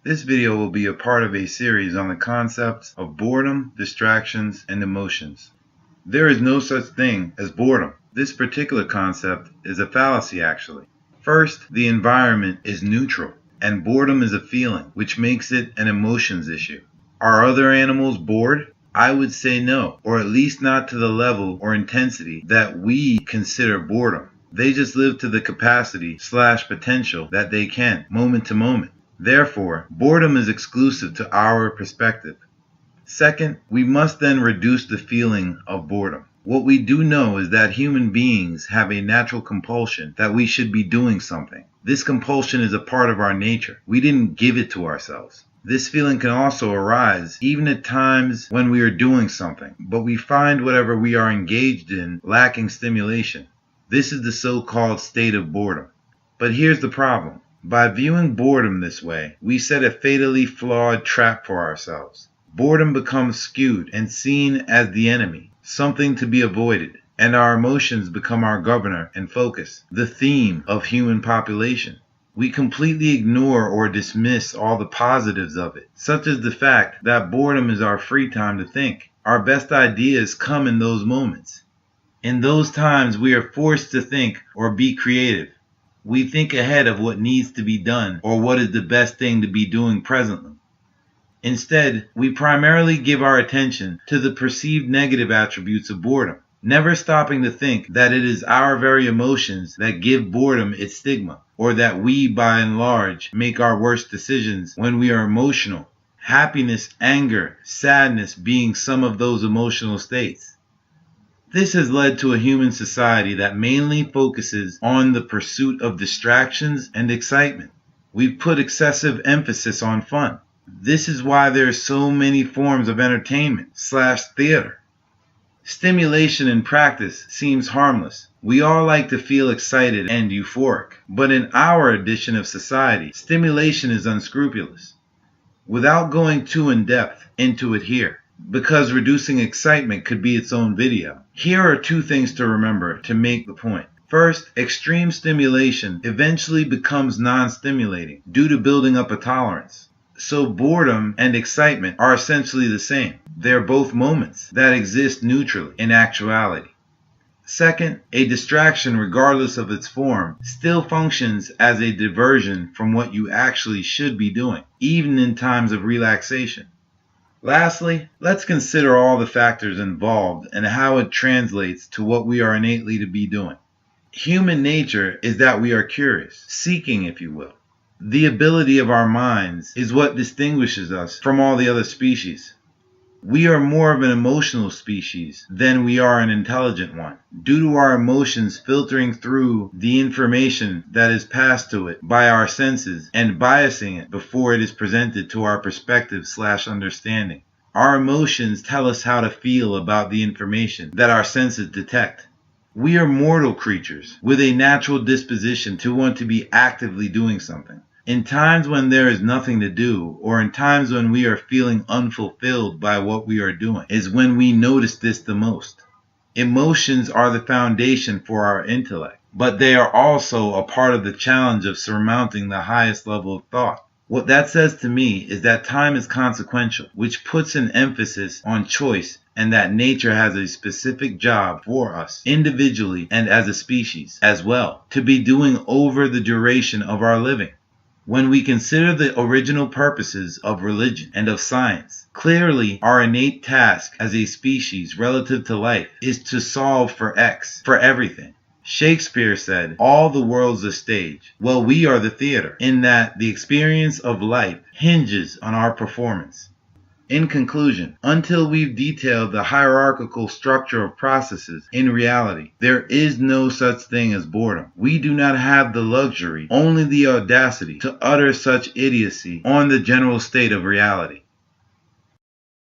This video will be a part of a series on the concepts of boredom, distractions, and emotions. There is no such thing as boredom. This particular concept is a fallacy actually. First, the environment is neutral, and boredom is a feeling, which makes it an emotions issue. Are other animals bored? I would say no, or at least not to the level or intensity that we consider boredom. They just live to the capacity/potential that they can, moment to moment. Therefore, boredom is exclusive to our perspective. Second, we must then reduce the feeling of boredom. What we do know is that human beings have a natural compulsion that we should be doing something. This compulsion is a part of our nature. We didn't give it to ourselves. This feeling can also arise even at times when we are doing something, but we find whatever we are engaged in lacking stimulation. This is the so-called state of boredom. But here's the problem. By viewing boredom this way, we set a fatally flawed trap for ourselves. Boredom becomes skewed and seen as the enemy, something to be avoided, and our emotions become our governor and focus, the theme of human population. We completely ignore or dismiss all the positives of it, such as the fact that boredom is our free time to think. Our best ideas come in those moments. In those times, we are forced to think or be creative. We think ahead of what needs to be done or what is the best thing to be doing presently. Instead, we primarily give our attention to the perceived negative attributes of boredom, never stopping to think that it is our very emotions that give boredom its stigma, or that we, by and large, make our worst decisions when we are emotional, happiness, anger, sadness being some of those emotional states. This has led to a human society that mainly focuses on the pursuit of distractions and excitement. We've put excessive emphasis on fun. This is why there are so many forms of entertainment/theater. Stimulation in practice seems harmless. We all like to feel excited and euphoric. But in our edition of society, stimulation is unscrupulous. Without going too in-depth into it here, because reducing excitement could be its own video. Here are two things to remember to make the point. First, extreme stimulation eventually becomes non-stimulating due to building up a tolerance. So boredom and excitement are essentially the same. They're both moments that exist neutrally in actuality. Second, a distraction, regardless of its form, still functions as a diversion from what you actually should be doing, even in times of relaxation. Lastly, let's consider all the factors involved and how it translates to what we are innately to be doing. Human nature is that we are curious, seeking, if you will. The ability of our minds is what distinguishes us from all the other species. We are more of an emotional species than we are an intelligent one, due to our emotions filtering through the information that is passed to it by our senses and biasing it before it is presented to our perspective/understanding. Our emotions tell us how to feel about the information that our senses detect. We are mortal creatures with a natural disposition to want to be actively doing something. In times when there is nothing to do, or in times when we are feeling unfulfilled by what we are doing, is when we notice this the most. Emotions are the foundation for our intellect, but they are also a part of the challenge of surmounting the highest level of thought. What that says to me is that time is consequential, which puts an emphasis on choice, and that nature has a specific job for us, individually and as a species, as well, to be doing over the duration of our living. When we consider the original purposes of religion and of science, clearly our innate task as a species relative to life is to solve for X, for everything. Shakespeare said, "All the world's a stage." Well, we are the theater, in that the experience of life hinges on our performance. In conclusion, until we've detailed the hierarchical structure of processes in reality, there is no such thing as boredom. We do not have the luxury, only the audacity, to utter such idiocy on the general state of reality.